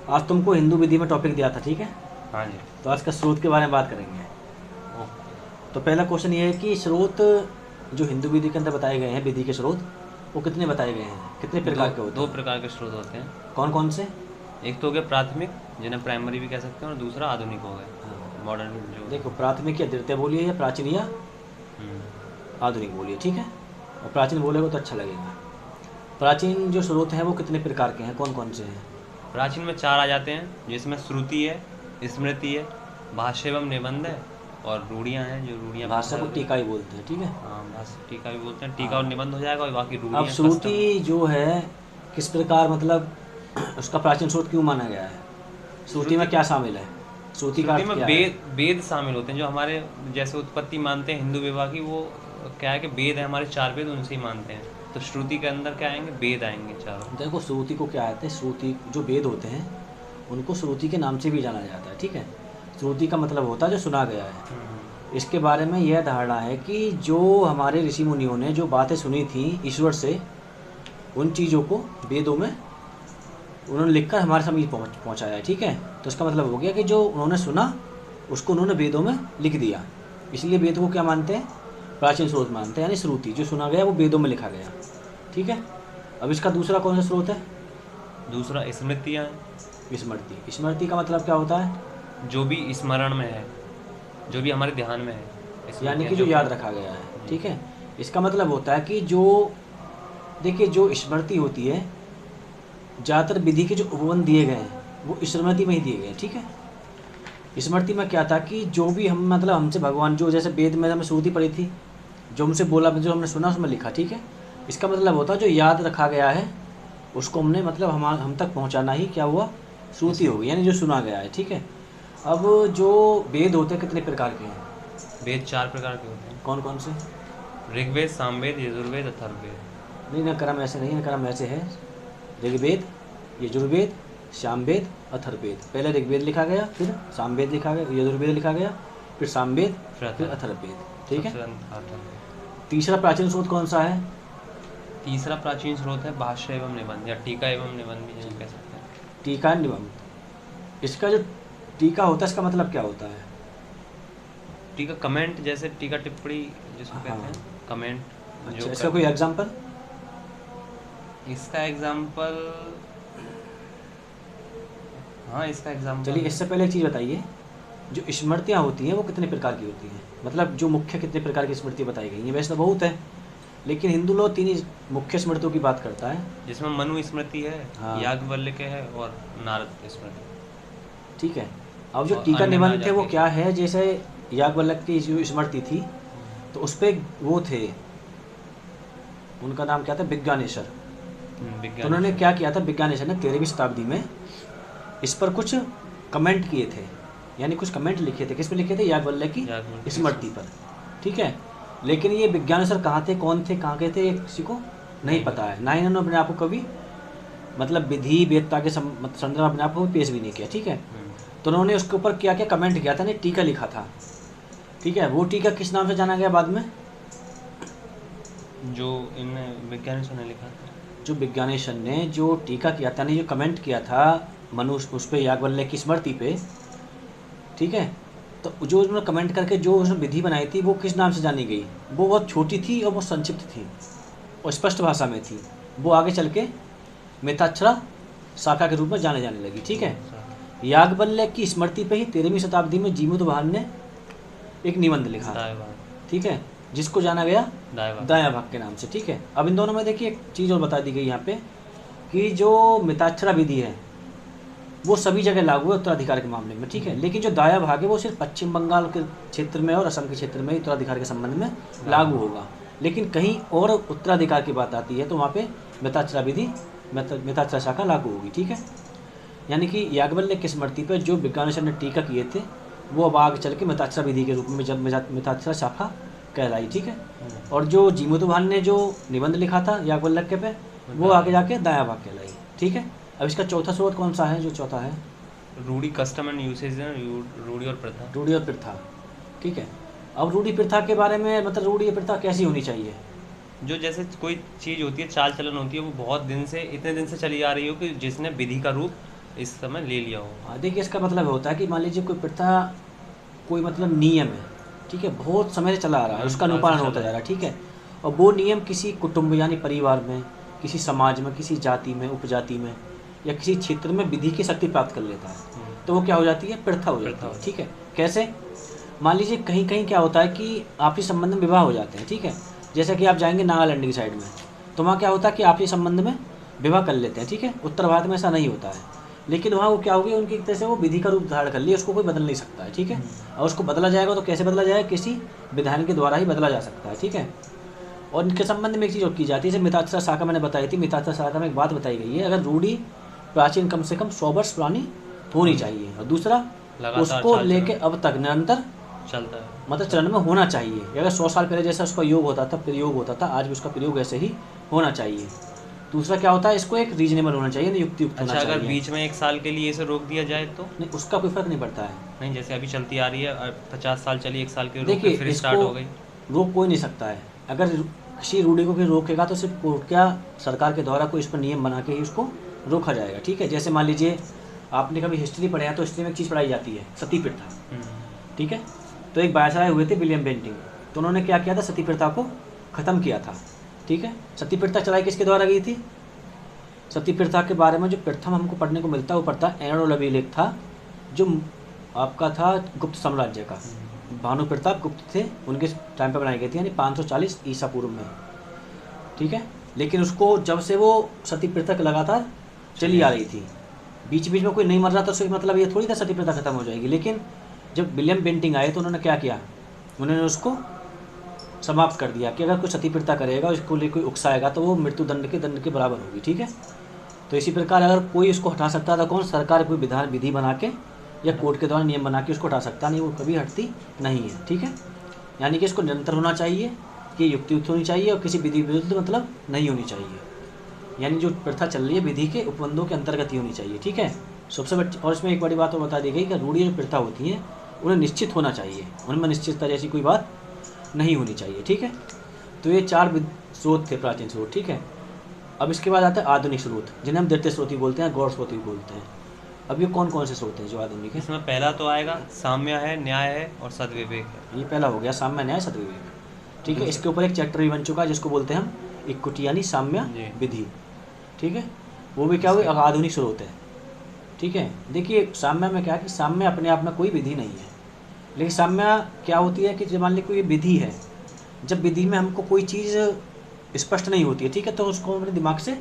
आज तुमको हिंदू विधि में टॉपिक दिया था, ठीक है। हाँ जी। तो आज का स्रोत के बारे में बात करेंगे। ओके। तो पहला क्वेश्चन ये है कि स्रोत जो हिंदू विधि के अंदर बताए गए हैं, विधि के स्रोत, वो कितने बताए गए हैं, कितने दो प्रकार के होते दो हैं? प्रकार के स्रोत होते हैं। कौन कौन से? एक तो हो गया प्राथमिक, जिन्हें प्राइमरी भी कह सकते हैं, और दूसरा आधुनिक हो गया, हाँ, मॉडर्न जो। देखो, प्राथमिक या द्वितीय बोलिए, या प्राचीन या हम्म, आधुनिक बोलिए, ठीक है। और प्राचीन बोलेगा तो अच्छा लगेगा। प्राचीन जो स्रोत हैं वो कितने प्रकार के हैं, कौन कौन से हैं? प्राचीन में चार आ जाते हैं, जिसमें श्रुति है, स्मृति है, भाष्य एवं निबंध है, और रूढ़ियाँ हैं, जो रूढ़ियाँ भाषा को प्रथा। टीका ही बोलते हैं, ठीक है। हाँ, भाष्य टीका भी बोलते हैं, टीका और हाँ, निबंध हो जाएगा, और बाकी अब रूढ़ियाँ श्रुति कस्टम। जो है किस प्रकार, मतलब उसका प्राचीन स्रोत क्यों माना गया है? श्रुति में श्रुति क्या शामिल है? श्रुति का श्रुति अर्थ में क्या है? वेद वेद शामिल होते हैं, जो हमारे जैसे उत्पत्ति मानते हैं हिंदू विवाह की, वो क्या है कि वेद है, हमारे चार वेद, उनसे ही मानते हैं। तो श्रुति के अंदर क्या आएंगे, वेद आएंगे चारों। देखो, श्रुति को क्या कहते हैं, श्रुति जो वेद होते हैं उनको श्रुति के नाम से भी जाना जाता है, ठीक है। श्रुति का मतलब होता है जो सुना गया है। इसके बारे में यह धारणा है कि जो हमारे ऋषि मुनियों ने जो बातें सुनी थी ईश्वर से, उन चीज़ों को वेदों में उन्होंने लिखकर हमारे समझ पहुँचाया है, ठीक है। तो इसका मतलब हो गया कि जो उन्होंने सुना उसको उन्होंने वेदों में लिख दिया। इसलिए वेद को क्या मानते हैं? प्राचीन स्रोत मानते हैं, यानी श्रुति जो सुना गया वो वेदों में लिखा गया, ठीक है। अब इसका दूसरा कौन सा स्रोत है? दूसरा स्मृतियाँ हैं, स्मृति। स्मृति का मतलब क्या होता है? जो भी स्मरण में है, जो भी हमारे ध्यान में है, यानी स्मृतियाँ कि जो जो याद अपन। रखा गया है, जी। ठीक है। इसका मतलब होता है कि जो, देखिए, जो स्मृति होती है, ज़्यादातर विधि के जो उपबंध दिए गए हैं वो स्मृति में ही दिए गए हैं, ठीक है। स्मृति में क्या था कि जो भी हम, मतलब हमसे भगवान, जो जैसे वेद में हमें श्रुति पड़ी थी, जो हमसे बोला, जो हमने सुना उसमें लिखा, ठीक है। इसका मतलब होता है जो याद रखा गया है उसको हमने, मतलब हम तक पहुंचाना ही क्या हुआ, श्रुति हो गई, यानी जो सुना गया है, ठीक है। अब जो वेद होते हैं कितने प्रकार के हैं? वेद चार प्रकार के होते हैं। कौन कौन से? ऋग्वेद, सामवेद, यजुर्वेद, अथर्ववेद। नहीं ना, क्रम ऐसे नहीं है, क्रम ऐसे है। ऋग्वेद, यजुर्वेद, सामवेद, अथर्ववेद। पहले ऋग्वेद लिखा गया, फिर सामवेद लिखा गया, यजुर्वेद लिखा गया, फिर सामवेद, फिर अथर्ववेद, ठीक है। सबसे अंत अथर्ववेद। तीसरा प्राचीन स्रोत कौन सा है? तीसरा प्राचीन स्रोत है भाष्य एवं निबंध, या टीका एवं निबंध भी जिन्हें कह सकते हैं। टीका निबंध। इसका जो टीका होता है इसका मतलब क्या होता है? टीका कमेंट, जैसे टीका टिप्पणी जिसको हाँ। कहते हैं, कमेंट। अच्छा, जो इसका कोई एग्जाम्पल? इसका एग्जाम्पल, हाँ इसका एग्जाम्पल। चलिए, इससे पहले एक चीज़ बताइए, जो स्मृतियाँ होती हैं वो कितने प्रकार की होती हैं, मतलब जो मुख्य कितने प्रकार की स्मृति बताई गई हैं? वैसे तो बहुत है, लेकिन हिंदू लोग तीन ही मुख्य स्मृतियों की बात करता है। जिसमें मनु स्मृति है, हाँ। याज्ञवल्क्य है, और नारद स्मृति। ठीक है। अब जो और टीका अन्य में आ निबंध थे वो जाती क्या है, जैसे याज्ञवल्क्य की जो स्मृति थी तो उस पर वो थे, उनका नाम क्या था, विज्ञानेश्वर। तो विज्ञान। उन्होंने क्या किया था, विज्ञानेश्वर ने 13वीं शताब्दी में इस पर कुछ कमेंट किए थे, यानी कुछ कमेंट लिखे थे। किस पे लिखे थे? याज्ञवल्क्य की स्मृति पर, ठीक है। लेकिन ये विज्ञानेश्वर कहाँ थे, कौन थे, कहाँ के थे, ये किसी को नहीं पता है, ना ही इन्होंने अपने आप को कभी, मतलब विधि वेदता के संदर्भ में अपने आप को पेश भी नहीं किया, ठीक है। तो उन्होंने उसके ऊपर क्या क्या कमेंट किया था, ने टीका लिखा था, ठीक है। वो टीका किस नाम से जाना गया बाद में? जो इन विज्ञानियों ने लिखा था। जो विज्ञानेश्वर ने जो टीका किया था, ने जो कमेंट किया था मनुष्य उस पर, याज्ञवल्क्य की स्मृति पे, ठीक है। तो जो उन्होंने कमेंट करके जो उसने विधि बनाई थी वो किस नाम से जानी गई? वो बहुत छोटी थी और बहुत संक्षिप्त थी और स्पष्ट भाषा में थी। वो आगे चल के मिताक्षरा शाखा के रूप में जाने लगी, ठीक है। याज्ञवल्क्य की स्मृति पे ही 13वीं शताब्दी में जीमूतवाहन ने एक निबंध लिखा, ठीक है, जिसको जाना गया दाया भाग के नाम से, ठीक है। अब इन दोनों में देखिए एक चीज़ और बता दी गई यहाँ पे कि जो मिताक्षरा विधि है वो सभी जगह लागू है उत्तराधिकार के मामले में, ठीक है। लेकिन जो दाया भाग है वो सिर्फ पश्चिम बंगाल के क्षेत्र में और असम के क्षेत्र में उत्तराधिकार के संबंध में लागू होगा। लेकिन कहीं और उत्तराधिकार की बात आती है तो वहाँ पे मिताक्षरा विधि, मिताक्षरा शाखा लागू होगी, ठीक है। यानी कि याज्ञवल्क्य की स्मृति पर जो विज्ञानेश्वर ने टीका किए थे वो अब आगे चल के मिताक्षरा विधि के रूप में जब मिताक्षरा शाखा कहलाई, ठीक है। और जो जीमूतवाहन ने जो निबंध लिखा था याज्ञवल्क्य पे वो आगे जाके दाया भाग कहलाई, ठीक है। अब इसका चौथा स्रोत कौन सा है? जो चौथा है रूढ़ी, कस्टम एंड यूसेज है, रूढ़ी और प्रथा। रूढ़ी और प्रथा, ठीक है। अब रूढ़ी प्रथा के बारे में, मतलब रूढ़ी और प्रथा कैसी होनी चाहिए? जो जैसे कोई चीज़ होती है, चाल चलन होती है, वो बहुत दिन से, इतने दिन से चली आ रही हो कि जिसने विधि का रूप इस समय ले लिया हो। हाँ, देखिए इसका मतलब होता है कि मान लीजिए कोई प्रथा, कोई मतलब नियम है, ठीक है, बहुत समय से चला आ रहा है, उसका काल से अनुपालन चल होता रहा जा रहा है, ठीक है, और वो नियम किसी कुटुंब यानी परिवार में, किसी समाज में, किसी जाति में, उपजाति में या किसी क्षेत्र में विधि की शक्ति प्राप्त कर लेता है, तो वो क्या हो जाती है, प्रथा हो जाती प्रथा है, हो ठीक है। कैसे? मान लीजिए कहीं कहीं क्या होता है कि आपसी संबंध में विवाह हो जाते हैं, ठीक है, जैसे कि आप जाएंगे नागालैंड की साइड में, तो वहाँ क्या होता है कि आपसी संबंध में विवाह कर लेते हैं, ठीक है। उत्तर भारत में ऐसा नहीं होता है, लेकिन वहाँ वो क्या होगी, उनकी एक तरह से वो विधि का रूप धारण कर लिया, उसको कोई बदल नहीं सकता है, ठीक है। और उसको बदला जाएगा तो कैसे बदला जाएगा, किसी विधान के द्वारा ही बदला जा सकता है, ठीक है। और इनके संबंध में एक चीज़ और की जाती है, जैसे मिताक्षरा शाखा मैंने बताई थी, मिताक्षरा शाखा में एक बात बताई गई है, अगर रूढ़ी प्राचीन कम से कम 100 वर्ष पुरानी होनी चाहिए, और दूसरा लगातार उसको चाल लेके चलन अब तक निरंतर चलता है। मतलब चलन में होना चाहिए। अगर 100 साल पहले जैसा उसका योग होता था, प्रयोग होता था, आज भी उसका प्रयोग ऐसे ही होना चाहिए। दूसरा क्या होता है, इसको एक रीजनेबल होना चाहिए, युक्ति युक्त होना अच्छा, अगर चाहिए। बीच में 1 साल के लिए इसे रोक दिया जाए तो? नहीं, उसका कोई फर्क नहीं पड़ता है। नहीं, जैसे अभी चलती आ रही है 50 साल चली, 1 साल के रोक के देखिए फिर इसको स्टार्ट हो गई। रोक कोई नहीं सकता है। अगर किसी रूढ़ी को कोई रोकेगा तो सिर्फ कोर्ट क्या सरकार के द्वारा कोई इस पर नियम बना के ही उसको रोका जाएगा, ठीक है। जैसे मान लीजिए आपने कभी हिस्ट्री पढ़ा है, तो हिस्ट्री में एक चीज़ पढ़ाई जाती है, सती प्रथा, ठीक है। तो एक वायसराय हुए थे विलियम बेंटिंग, तो उन्होंने क्या किया था, सती प्रथा को ख़त्म किया था, ठीक है। सती प्रथा चलाई किसके द्वारा गई थी? सती प्रथा के बारे में जो प्रथम हमको पढ़ने को मिलता है वो पढ़ता एनोल अभिलेख था, जो आपका था गुप्त साम्राज्य का। भानु प्रताप गुप्त थे, उनके टाइम पर बनाई गई थी, यानी 540 ईसा पूर्व में, ठीक है। लेकिन उसको जब से वो सती प्रथा लगातार चली आ रही थी, बीच बीच में कोई नहीं मर रहा था, उसका मतलब ये थोड़ी था सती प्रथा खत्म हो जाएगी। लेकिन जब विलियम बेंटिंग आए तो उन्होंने क्या किया, उन्होंने उसको समाप्त कर दिया कि अगर कोई सती प्रथा करेगा, उसको लिए कोई उकसाएगा तो वो मृत्यु दंड के बराबर होगी, ठीक है। तो इसी प्रकार अगर कोई इसको हटा सकता था, कौन? सरकार कोई विधान विधि बना के या कोर्ट के द्वारा नियम बना के उसको हटा सकता नहीं, वो कभी हटती नहीं है, ठीक है। यानी कि इसको निरंतर होना चाहिए, कि युक्तियुक्त होनी चाहिए और किसी विधि विरुद्ध मतलब नहीं होनी चाहिए, यानी जो प्रथा चल रही है विधि के उपबंधों के अंतर्गत ही होनी चाहिए, ठीक है। सबसे बड़ी और इसमें एक बड़ी बात और बता दी गई कि रूढ़ी जो प्रथा होती हैं उन्हें निश्चित होना चाहिए, उनमें निश्चितता जैसी कोई बात नहीं होनी चाहिए, ठीक है। तो ये 4 स्रोत थे, प्राचीन स्रोत, ठीक है। अब इसके बाद आता है आधुनिक स्रोत, जिन्हें हम द्वितीय स्रोत भी बोलते हैं, गौड़ स्रोत भी बोलते हैं। अब ये कौन कौन से स्रोत हैं जो आधुनिक है? इसमें पहला तो आएगा साम्य है, न्याय है और सद्विवेक है। ये पहला हो गया, साम्य न्याय सद्विवेक, ठीक है। इसके ऊपर एक चैप्टर भी बन चुका है जिसको बोलते हैं हम इक्विटी यानी साम्य जी। विधि, ठीक है। वो भी क्या हुई, आधुनिक स्रोत है, ठीक है। देखिए साम्य में क्या है कि साम्य अपने आप में कोई विधि नहीं है, लेकिन साम्य क्या होती है कि जब मान ली कोई विधि है, जब विधि में हमको कोई चीज़ स्पष्ट नहीं होती है, ठीक है, तो उसको अपने दिमाग से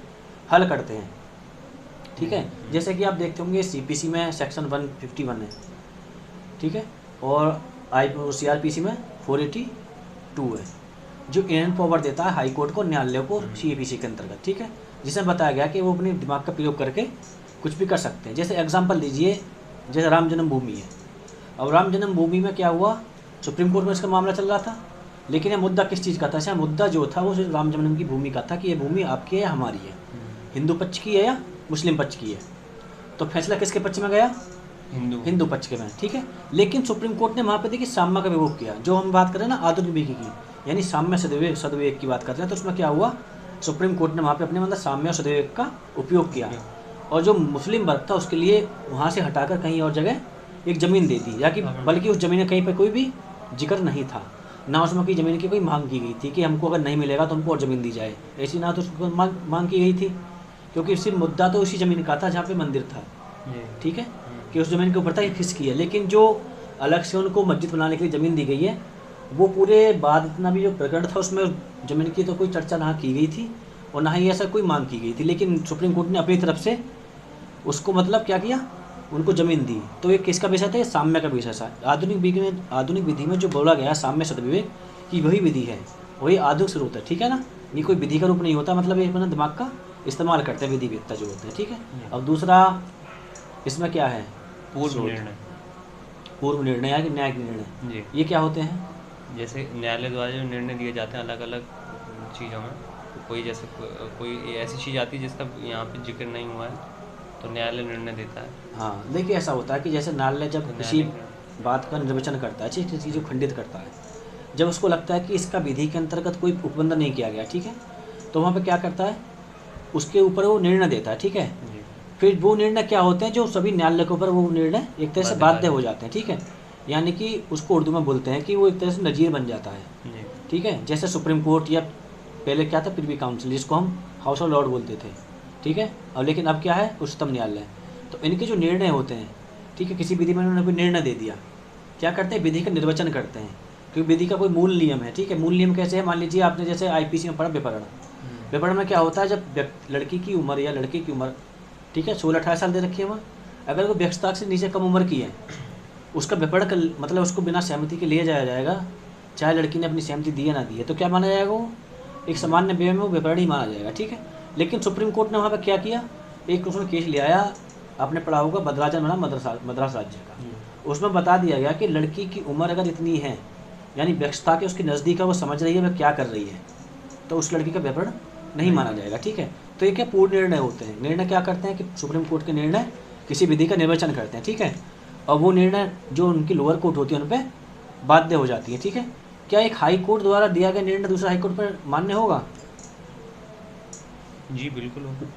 हल करते हैं, ठीक है। जैसे कि आप देखते होंगे सीपीसी में सेक्शन 151 है, ठीक है, और सीआरपीसी में 482 है, जो इंडियन पावर देता है हाई कोर्ट को, न्यायालय को, सीपीसी के अंतर्गत, ठीक है, जिसमें बताया गया कि वो अपने दिमाग का प्रयोग करके कुछ भी कर सकते हैं। जैसे एग्जाम्पल लीजिए, जैसे राम जन्मभूमि है। अब राम जन्मभूमि में क्या हुआ, सुप्रीम कोर्ट में इसका मामला चल रहा था, लेकिन यह मुद्दा किस चीज़ का था? अच्छा, मुद्दा जो था वो राम जन्म की भूमि का था कि ये भूमि आपकी है या हमारी है, हिंदू पक्ष की है या मुस्लिम पक्ष की है। तो फैसला किसके पक्ष में गया? हिंदू पक्ष के में, ठीक है। लेकिन सुप्रीम कोर्ट ने वहाँ पे देखिए साम्य का विभोग किया, जो हम बात कर रहे हैं ना आधुनिक विधि की, यानी साम्य सद्विवेक की बात कर रहे हैं। तो उसमें क्या हुआ, सुप्रीम कोर्ट ने वहाँ पे अपने मतलब साम्य और सद्विवेक का उपयोग किया, और जो मुस्लिम वर्ग था उसके लिए वहाँ से हटाकर कहीं और जगह एक ज़मीन दे दी, या कि बल्कि उस ज़मीन कहीं पर कोई भी जिक्र नहीं था, ना उसमें कोई ज़मीन की कोई मांग की गई थी कि हमको अगर नहीं मिलेगा तो उनको और ज़मीन दी जाए, ऐसी ना तो उसको मांग की गई थी, क्योंकि सिर्फ मुद्दा तो उसी ज़मीन का था जहाँ पे मंदिर था, ठीक है, कि उस ज़मीन के ऊपर था, ये फिक्स किया। लेकिन जो अलग से उनको मस्जिद बनाने के लिए ज़मीन दी गई है, वो पूरे बाद इतना भी जो प्रकरण था उसमें ज़मीन की तो कोई चर्चा ना की गई थी और ना ही ऐसा कोई मांग की गई थी। लेकिन सुप्रीम कोर्ट ने अपनी तरफ से उसको मतलब क्या किया, उनको ज़मीन दी। तो ये किसका विषय था? ये साम्य का विषय था। आधुनिक विधि में जो बोला गया साम्य सद्विवेक की वही विधि है, वही आधुनिक स्रोत है, ठीक है ना। ये कोई विधि का रूप नहीं होता, मतलब ये अपना दिमाग का इस्तेमाल करते हैं विधिवेत्ता जो होते हैं, ठीक है। अब दूसरा इसमें क्या है, पूर्व निर्णय या न्यायिक निर्णय, ये क्या होते हैं? जैसे न्यायालय द्वारा जो निर्णय दिए जाते हैं अलग अलग चीज़ों में, कोई जैसे कोई ऐसी चीज़ आती है जिसका यहाँ पे जिक्र नहीं हुआ है तो न्यायालय निर्णय देता है। हाँ, देखिए ऐसा होता है कि जैसे न्यायालय जब किसी बात का निर्वचन करता है, किसी चीज़ को खंडित करता है, जब उसको लगता है कि इसका विधि के अंतर्गत कोई उपबंध नहीं किया गया, ठीक है, तो वहाँ पे क्या करता है, उसके ऊपर वो निर्णय देता है, ठीक है। फिर वो निर्णय क्या होते हैं जो सभी न्यायालय के ऊपर वो निर्णय एक तरह से बाध्य हो जाते हैं, ठीक है। यानी कि उसको उर्दू में बोलते हैं कि वो एक तरह से नज़ीर बन जाता है, जी ठीक है। जैसे सुप्रीम कोर्ट या पहले क्या था प्रिवी काउंसिल, जिसको हम हाउस ऑफ लॉर्ड बोलते थे, ठीक है। और लेकिन अब क्या है, उच्चतम न्यायालय। तो इनके जो निर्णय होते हैं, ठीक है, किसी विधि में उन्होंने कोई निर्णय दे दिया, क्या करते हैं, विधि का निर्वचन करते हैं, क्योंकि विधि का कोई मूल नियम है, ठीक है। मूल नियम कैसे है, मान लीजिए आपने जैसे आईपीसी में पढ़ा विपरण। विपरण में क्या होता है, जब लड़की की उम्र या लड़के की उम्र, ठीक है, 16-18 साल दे रखी है वहाँ, अगर वो व्यक्तता से नीचे कम उम्र की है, उसका विपरण का मतलब उसको बिना सहमति के लिए जाया जाएगा, चाहे लड़की ने अपनी सहमति दी या ना दी है, तो क्या माना जाएगा, वो एक सामान्य वे में वो विपरण ही माना जाएगा, ठीक है। लेकिन सुप्रीम कोर्ट ने वहाँ पर क्या किया, एक उसने केस ले आया, आपने पढ़ा होगा बदराजन बना मद्रास राज्य का। उसमें बता दिया गया कि लड़की की उम्र अगर इतनी है, यानी व्यस्तता के उसके नज़दीक है, वो समझ रही है वह क्या कर रही है, तो उस लड़की का विपरण नहीं माना जाएगा, ठीक है। तो ये क्या पूर्ण निर्णय होते हैं। निर्णय क्या करते हैं कि सुप्रीम कोर्ट के निर्णय किसी विधि का निर्वचन करते हैं, ठीक है। और वो निर्णय जो उनकी लोअर कोर्ट होती है उन पर बाध्य हो जाती है, ठीक है। क्या एक हाई कोर्ट द्वारा दिया गया निर्णय दूसरा हाई कोर्ट पर मान्य होगा? जी बिल्कुल होगा।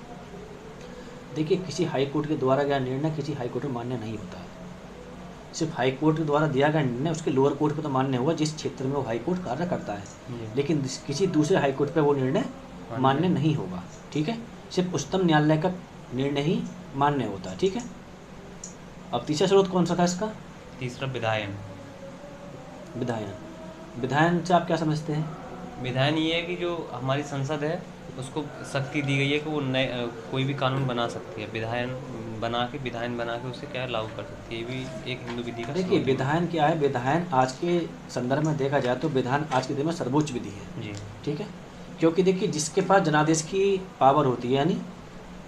देखिए, किसी हाई कोर्ट के द्वारा गया निर्णय किसी हाई कोर्ट में मान्य नहीं होता है। सिर्फ हाई कोर्ट के द्वारा दिया गया निर्णय उसके लोअर कोर्ट पे तो मान्य होगा जिस क्षेत्र में वो हाई कोर्ट कार्य करता है, लेकिन किसी दूसरे हाई कोर्ट पे वो निर्णय मान्य नहीं होगा, ठीक है। सिर्फ उच्चतम न्यायालय का निर्णय ही मान्य होता है, ठीक है। अब तीसरा स्रोत कौन सा था इसका? तीसरा विधायन। विधायन। विधायन से आप क्या समझते हैं? विधायन ये है कि जो हमारी संसद है उसको शक्ति दी गई है कि वो नए कोई भी कानून बना सकती है, विधायन बना के उसे क्या है, लागू कर सकती है। ये भी एक हिंदू विधि का देखिए, स्रोत है। विधायन क्या है, विधायन आज के संदर्भ में देखा जाए तो विधान आज के दिन में सर्वोच्च विधि है, जी ठीक है। क्योंकि देखिए, जिसके पास जनादेश की पावर होती है, यानी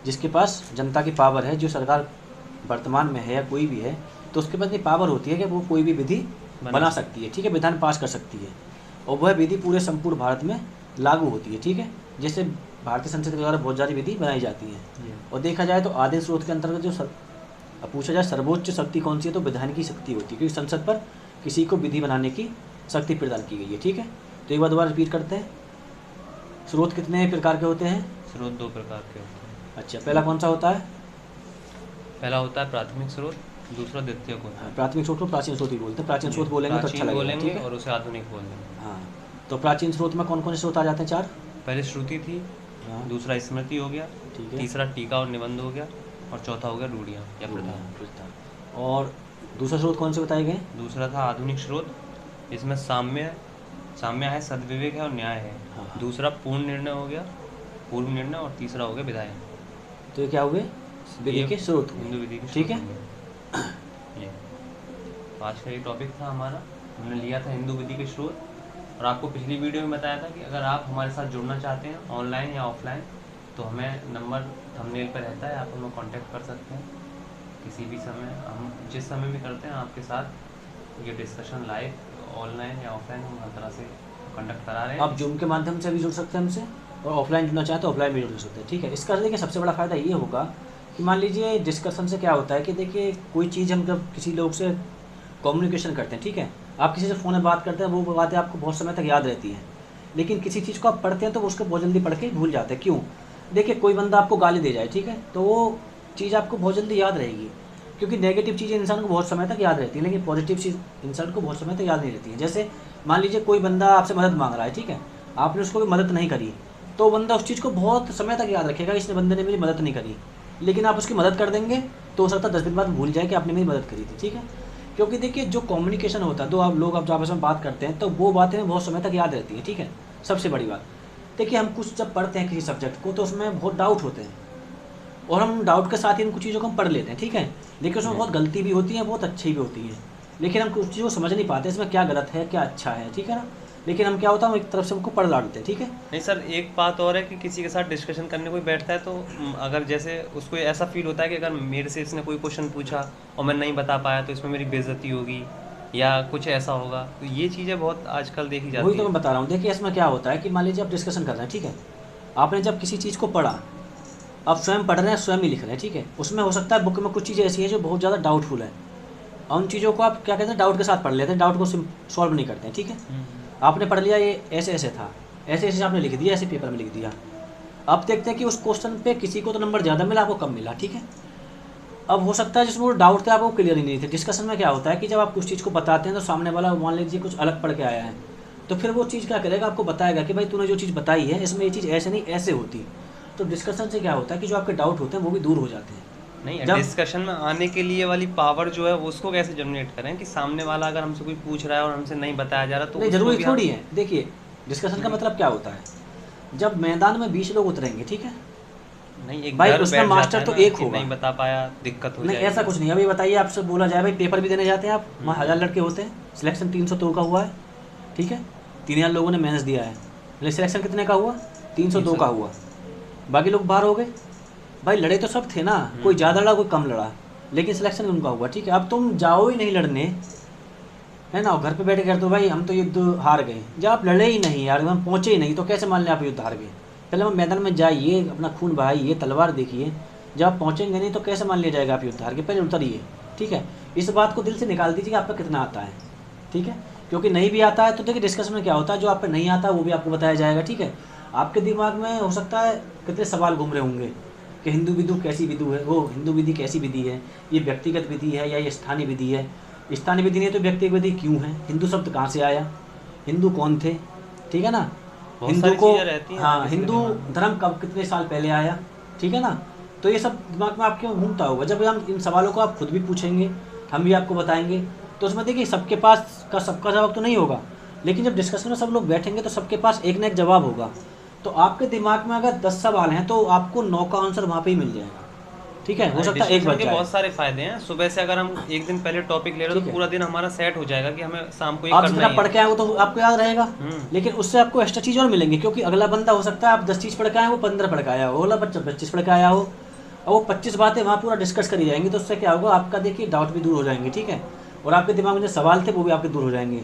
जिसके पास जनता की पावर है, जो सरकार वर्तमान में है या कोई भी है, तो उसके पास ये पावर होती है कि वो कोई भी विधि बना सकती है, ठीक है, विधान पास कर सकती है। और वह विधि पूरे संपूर्ण भारत में लागू होती है, ठीक है। जैसे भारतीय संसद के द्वारा बहुत सारी विधि बनाई जाती हैं। और देखा जाए तो आधे स्रोत के अंतर्गत जो अब पूछा जाए सर्वोच्च शक्ति कौन सी है, तो विधान की शक्ति होती है, क्योंकि संसद पर किसी को विधि बनाने की शक्ति प्रदान की गई है, ठीक है। तो एक बार दोबारा रिपीट करते हैं, स्रोत कितने प्रकार के होते हैं? स्रोत दो प्रकार के होते हैं। अच्छा, पहला कौन सा होता है? पहला होता है प्राथमिक स्रोत, दूसरा द्वितीयक होता है। प्राथमिक स्रोत को प्राचीन स्रोत ही बोलते हैं। प्राचीन स्रोत बोलेंगे तो अच्छा प्राचीन लगेगा, बोलेंगे ठीक है। और उसे आधुनिक बोल देंगे। हाँ, तो प्राचीन स्रोत में कौन कौन से स्रोत आ जाते हैं? 4। पहले श्रुति थी, हाँ, दूसरा स्मृति हो गया, ठीक है। तीसरा टीका और निबंध हो गया, और चौथा हो गया रूढ़ियाँ या प्रथा। और दूसरा स्रोत कौन से बताए गए? दूसरा था आधुनिक स्रोत, इसमें साम्य है, सद्विवेक है और न्याय है। हाँ। दूसरा पूर्ण निर्णय हो गया, पूर्व निर्णय, और तीसरा हो गया विधायन। तो ये क्या हुए? विधि के स्रोत हुए, हिंदू विधि के ठीक है। स्रोत होंगे। ये आज का ये टॉपिक था हमारा, हमने लिया था हिंदू विधि के स्रोत। और आपको पिछली वीडियो में बताया था कि अगर आप हमारे साथ जुड़ना चाहते हैं ऑनलाइन या ऑफलाइन, तो हमें नंबर थंबनेल पर रहता है, आप हमें कांटेक्ट कर सकते हैं किसी भी समय। हम जिस समय भी करते हैं आपके साथ ये डिस्कशन लाइव ऑनलाइन या ऑफलाइन हम हर तरह से कंडक्ट करा रहे हैं। आप जूम के माध्यम से भी जुड़ सकते हैं हमसे, और ऑफलाइन जुड़ना चाहें तो ऑफलाइन भी जुड़ सकते हैं, ठीक है। इसका देखिए सबसे बड़ा फ़ायदा ये होगा कि मान लीजिए डिस्कशन से क्या होता है कि देखिए कोई चीज़ हम जब किसी लोग से कम्युनिकेशन करते हैं, ठीक है, आप किसी से फ़ोन में बात करते हैं, वो बातें आपको बहुत समय तक याद रहती हैं। लेकिन किसी चीज़ को आप पढ़ते हैं तो उसको बहुत जल्दी पढ़ के भूल जाते हैं। क्यों? देखिए, कोई बंदा आपको गाली दे जाए, ठीक है, तो वो चीज़ आपको बहुत जल्दी याद रहेगी, क्योंकि नेगेटिव चीज़ें इंसान को बहुत समय तक याद रहती है, लेकिन पॉजिटिव चीज़ इंसान को बहुत समय तक याद नहीं रहती है। जैसे मान लीजिए कोई बंदा आपसे मदद मांग रहा है, ठीक है, आपने उसको भी मदद नहीं करी, तो बंदा उस चीज़ को बहुत समय तक याद रखेगा, इसने बंदे ने मेरी मदद नहीं करी। लेकिन आप उसकी मदद कर देंगे तो हो सकता है 10 दिन बाद भूल जाए कि आपने मेरी मदद करी थी, ठीक है। क्योंकि देखिए, जो कम्युनिकेशन होता है, तो आप लोग आप आपस में बात करते हैं, तो वो बातें बहुत समय तक याद रहती हैं, ठीक है। सबसे बड़ी बात देखिए, हम कुछ जब पढ़ते हैं किसी सब्जेक्ट को, तो उसमें बहुत डाउट होते हैं, और हम डाउट के साथ ही इन कुछ चीज़ों को हम पढ़ लेते हैं, ठीक है। लेकिन उसमें बहुत गलती भी होती है, बहुत अच्छी भी होती है, लेकिन हम कुछ चीज़ों को समझ नहीं पाते इसमें क्या गलत है क्या अच्छा है, ठीक है ना। लेकिन हम क्या होता है, हम एक तरफ से उनको पढ़ डालते हैं, ठीक है। नहीं सर, एक बात और है कि किसी के साथ डिस्कशन करने कोई बैठता है तो अगर जैसे उसको ऐसा फील होता है कि अगर मेरे से इसने कोई क्वेश्चन पूछा और मैं नहीं बता पाया तो इसमें मेरी बेइज्जती होगी या कुछ ऐसा होगा, तो ये चीज़ें बहुत आजकल देखी जाती वही तो है। मैं बता रहा हूँ। देखिए, इसमें क्या होता है कि मान लीजिए आप डिस्कशन कर रहे हैं, ठीक है, आपने जब किसी चीज़ को पढ़ा, आप स्वयं पढ़ रहे हैं, स्वयं ही लिख रहे हैं, ठीक है। उसमें हो सकता है बुक में कुछ चीज़ें ऐसी हैं जो बहुत ज़्यादा डाउटफुल है, और उन चीज़ों को आप क्या कहते हैं, डाउट के साथ पढ़ लेते हैं, डाउट को सॉल्व नहीं करते हैं, ठीक है। आपने पढ़ लिया ये ऐसे ऐसे था, ऐसे ऐसे आपने लिख दिया, ऐसे पेपर में लिख दिया। अब देखते हैं कि उस क्वेश्चन पे किसी को तो नंबर ज़्यादा मिला, आपको कम मिला, ठीक है। अब हो सकता है जिसमें वो डाउट थे आपको क्लियर ही नहीं थे। डिस्कशन में क्या होता है कि जब आप कुछ चीज़ को बताते हैं तो सामने वाला मान लीजिए कुछ अलग पढ़ के आया है, तो फिर वो चीज़ क्या करेगा, आपको बताएगा कि भाई तूने जो चीज़ बताई है इसमें ये चीज़ ऐसे नहीं ऐसे होती। तो डिस्कशन से क्या होता है कि जो आपके डाउट होते हैं वो भी दूर हो जाते हैं। नहीं, जब डिस्कशन में आने के लिए वाली पावर जो है वो उसको कैसे जनरेट करें कि सामने वाला अगर हमसे कोई पूछ रहा है और हमसे नहीं बताया जा रहा तो नहीं, उसको ज़रूरी भी थोड़ी हम है। देखिए डिस्कशन का नहीं मतलब क्या होता है, जब मैदान में 20 लोग उतरेंगे, ठीक है नहीं, एक भाई, डर उसमें बैठ जाता मास्टर है तो ना एक कि होगा। नहीं बता पाया दिक्कत हो नहीं ऐसा जाएगी। कुछ नहीं। अभी बताइए, आपसे बोला जाए भाई पेपर भी देने जाते हैं आप, वहाँ 1000 हम्म, लड़के होते हैं, सिलेक्शन 302 का हुआ है, ठीक है 3000 लोगों ने मेहनत दिया है, लेकिन सिलेक्शन कितने का हुआ, 302 का 302। हुआ, बाकी लोग बाहर हो गए। भाई लड़े तो सब थे ना, कोई ज़्यादा हम्म, लड़ा कोई कम लड़ा, लेकिन सिलेक्शन उनका हुआ, ठीक है। अब तुम जाओ ही नहीं लड़ने, है ना, घर पे बैठ के तो भाई हम तो युद्ध हार गए, जब आप लड़े ही नहीं यार, हम पहुँचे ही नहीं, तो कैसे मान लें आप युद्ध हार गए। पहले हम मैदान में जाइए, अपना खून बहाइए, तलवार देखिए, जब आप पहुँचेंगे नहीं तो कैसे मान लिया जाएगा आप युद्ध हार गए। पहले उतरिए, ठीक है। इस बात को दिल से निकाल दीजिए कि आपका कितना आता है, ठीक है। क्योंकि नहीं भी आता है तो देखिए डिस्कशन में क्या होता है, जो आप पे नहीं आता वो भी आपको बताया जाएगा, ठीक है। आपके दिमाग में हो सकता है कितने सवाल घूम रहे होंगे कि हिंदू विधु कैसी विधु है, वो हिंदू विधि कैसी विधि है, ये व्यक्तिगत विधि है या ये स्थानीय विधि है, स्थानीय विधि नहीं तो व्यक्तिगत विधि क्यों है, हिंदू शब्द कहाँ से आया, हिंदू कौन थे, ठीक है ना, बहुत हिंदू सारी को, चीजें रहती हैं हर हाँ किसी के हिंदू दिमाग में। धर्म कब कितने साल पहले आया, ठीक है ना। तो ये सब दिमाग में आपके घूमता होगा, जब हम इन सवालों को आप खुद भी पूछेंगे, हम भी आपको बताएंगे, तो उसमें देखिए सबके पास का सबका जवाब तो नहीं होगा, लेकिन जब डिस्कशन में सब लोग बैठेंगे तो सबके पास एक ना एक जवाब होगा। तो आपके दिमाग में अगर 10 सवाल हैं तो आपको 9 का आंसर वहाँ पे ही मिल जाएगा, ठीक है। हो हाँ, सकता है एक डिस्कशन बच के जाए, बहुत सारे फायदे हैं। सुबह से अगर हम एक दिन पहले टॉपिक ले रहे हो ठीक तो है। पूरा दिन हमारा सेट हो जाएगा कि हमें शाम को ये आप करना जितना ही पढ़ है। के आए वो तो आपको याद रहेगा, हम्म, लेकिन उससे आपको एक्स्ट्रा चीज़ और मिलेंगी, क्योंकि अगला बंदा हो सकता है आप 10 चीज़ पढ़ के आए, वो 15 पढ़ के आया हो, अगला बच्चा 25 पढ़ के आया हो, और वो 25 बातें वहाँ पूरा डिस्कस करी जाएंगी, तो उससे क्या होगा, आपका देखिए डाउट भी दूर हो जाएंगे, ठीक है। और आपके दिमाग में जो सवाल थे वो भी आपके दूर हो जाएंगे।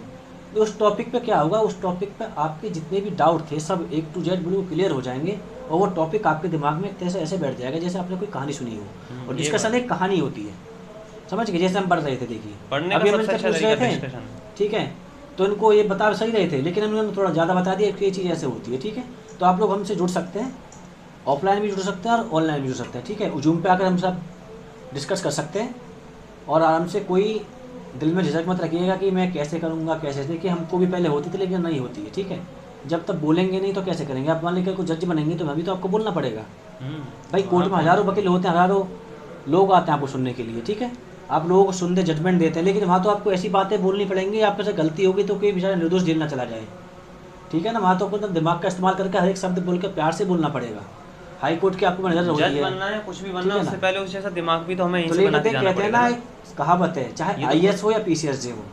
तो उस टॉपिक पे क्या होगा, उस टॉपिक पे आपके जितने भी डाउट थे सब A to Z बिल्कुल क्लियर हो जाएंगे, और वो टॉपिक आपके दिमाग में एक तरह से ऐसे बैठ जाएगा जैसे आपने कोई कहानी सुनी हो। और ये डिस्कशन बात एक कहानी होती है, समझ गए, जैसे हम पढ़ रहे थे, देखिए पढ़ने का अभी हम सबसे इनसे अच्छा पूछ रहे तरीका थे, डिस्कशन। ठीक है, तो इनको ये बता सही रहे थे, लेकिन हमने थोड़ा ज़्यादा बता दिया कि ये चीज़ ऐसे होती है, ठीक है। तो आप लोग हमसे जुड़ सकते हैं, ऑफलाइन भी जुड़ सकते हैं और ऑनलाइन भी जुड़ सकते हैं, ठीक है। जूम पे आकर हम सब डिस्कस कर सकते हैं, और आराम से, कोई दिल में झिझक मत रखिएगा कि मैं कैसे करूँगा कैसे, देखिए हमको भी पहले होती थी लेकिन नहीं होती है, ठीक है। जब तक बोलेंगे नहीं तो कैसे करेंगे, आप मान लीजिए कोई जज बनेंगे तो अभी तो आपको बोलना पड़ेगा। भाई कोर्ट वहाँ में कौन हज़ारों है? वकील होते हैं, हज़ारों लोग आते हैं आपको सुनने के लिए, ठीक है। आप लोगों को सुनते जजमेंट देते हैं, लेकिन वहाँ तो आपको ऐसी बातें बोलनी पड़ेंगी, आप से गलती होगी तो कोई बेचारा निर्दोष जेल ना चला जाए, ठीक है ना। वहाँ तो आपको एकदम दिमाग का इस्तेमाल करके हर एक शब्द बोल के प्यार से बोलना पड़ेगा। हाई कोर्ट की आपको नज़र हो जज रही है, बनना है कुछ भी ठीक बनना है उससे ना। पहले उस जैसा दिमाग भी तो हमें यहीं तो से बना लेकिन के देख जाना कहते हैं पड़ेगा ना, ना। एक कहावत है, चाहे ये तो IAS हो या PCS हो,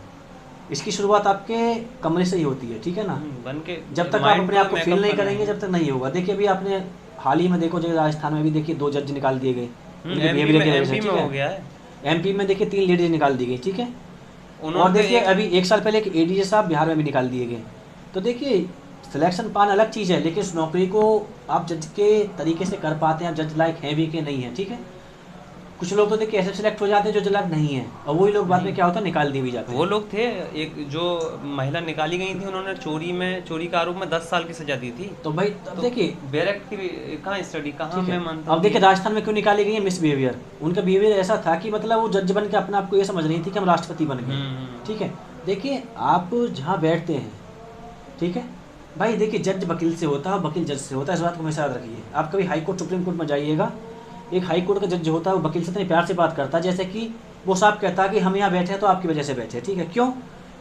इसकी शुरुआत आपके कमरे से ही होती है, ठीक है ना। बन के जब तक आप माइंड अपने को आप को फील मेकअप नहीं करना करेंगे है। जब तक नहीं होगा। देखिए अभी आपने हाल ही में देखो, जैसे राजस्थान में भी देखिए 2 जज निकाल दिए गए उनके एमपी बिहेवियर में की वजह से, एमपी में ठीक हो है। गया है। MP में देखिए 3 लेडीज निकाल दी गई, ठीक है। और उन्होंने तो देखिए एक अभी 1 साल पहले एक ADJ साहब बिहार में भी निकाल दिए गए। तो देखिए सिलेक्शन पाना अलग चीज़ है, लेकिन उस नौकरी को आप जज के तरीके से कर पाते हैं, आप जज लायक हैं भी कि नहीं है, ठीक है। कुछ लोग तो देखिए ऐसे सिलेक्ट हो जाते हैं जो जज लायक नहीं है, और वही लोग बाद में नहीं, क्या होता है निकाल दिए भी जाते वो हैं। लोग थे। एक जो महिला निकाली गई थी उन्होंने चोरी का आरोप में 10 साल की सजा दी थी। तो भाई अब तो देखिए, बैरक की कहाँ स्टडी, कहाँ ठीक है, मैं मानता अब हूँ देखिए कि राजस्थान में क्यों निकाली गई है मिस बिहेवियर, उनका बिहेवियर ऐसा था कि मतलब वो जज बन के अपने आप को ये समझ रही थी कि हम राष्ट्रपति बन गए, ठीक है। देखिए आप जहाँ बैठते हैं, ठीक है, भाई देखिए जज वकील से होता है, वकील जज से होता है, इस बात को हमेशा याद रखिए। आप कभी हाई कोर्ट सुप्रीम कोर्ट में जाइएगा, एक हाई कोर्ट का जज जो होता है वो वकील से इतने प्यार से बात करता है जैसे कि वो साहब कहता है कि हम यहाँ बैठे हैं तो आपकी वजह से बैठे हैं, ठीक है। क्यों?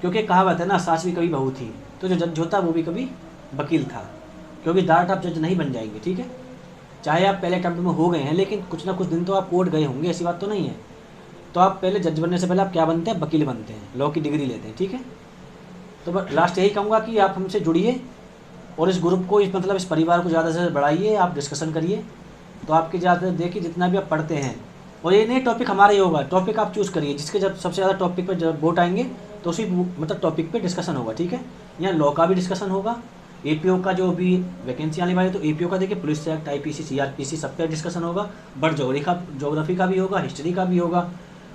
क्योंकि कहावत है ना, सास भी कभी बहू थी, तो जो जज होता है वो भी कभी वकील था, क्योंकि डायरेक्ट आप जज नहीं बन जाएंगे, ठीक है। चाहे आप पहले अटेम्प्ट में हो गए हैं, लेकिन कुछ ना कुछ दिन तो आप कोर्ट गए होंगे, ऐसी बात तो नहीं है। तो आप पहले जज बनने से पहले आप क्या बनते हैं, वकील बनते हैं, लॉ की डिग्री लेते हैं, ठीक है। तो बस लास्ट यही कहूँगा कि आप हमसे जुड़िए, और इस ग्रुप को, इस परिवार को ज़्यादा से बढ़ाइए, आप डिस्कशन करिए, तो आपके ज़्यादा देखिए जितना भी आप पढ़ते हैं, और ये नहीं टॉपिक हमारा ही होगा, टॉपिक आप चूज़ करिए, जिसके जब सबसे ज़्यादा टॉपिक पे जब वोट आएंगे तो उसी टॉपिक पे डिस्कशन होगा, ठीक है। यहाँ लॉ का भी डिस्कशन होगा, APO का जो भी वैकेंसी आने वाली है तो APO का देखिए, पुलिस एक्ट, IPC, CRPC सब पे डिस्कशन होगा, बट जोग्राफी का भी होगा, हिस्ट्री का भी होगा,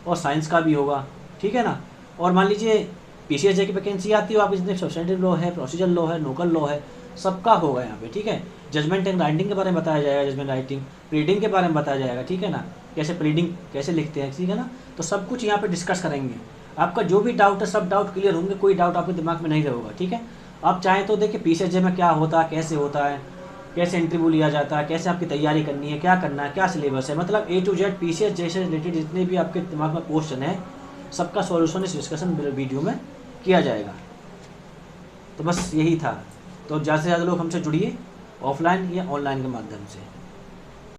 और साइंस का भी होगा, ठीक है ना। और मान लीजिए PCSJ की वैकेंसी आती है, आप इसमें सब्सटेंटिव लॉ है, प्रोसीजर लॉ है, लोकल लॉ है, सबका होगा यहाँ पे, ठीक है। जजमेंट एंड राइटिंग के बारे में बताया जाएगा, जजमेंट राइटिंग, रीडिंग के बारे में बताया जाएगा, ठीक है ना। कैसे प्लीडिंग कैसे लिखते हैं, ठीक है ना। तो सब कुछ यहाँ पे डिस्कस करेंगे। आपका जो भी डाउट है सब डाउट क्लियर होंगे, कोई डाउट आपके दिमाग में नहीं रहेगा, ठीक है। आप चाहें तो देखिए पीसीएसजे में क्या होता है, कैसे होता है, कैसे इंटरव्यू लिया जाता है, कैसे आपकी तैयारी करनी है, क्या करना है, क्या सिलेबस है, मतलब A to Z पीसीएस जैसे रिलेटेड जितने भी आपके दिमाग में क्वेश्चन है सबका सॉल्यूशन इस डिस्कशन वीडियो में किया जाएगा। तो बस यही था। तो ज़्यादा से ज़्यादा लोग हमसे जुड़िए, ऑफलाइन या ऑनलाइन के माध्यम से।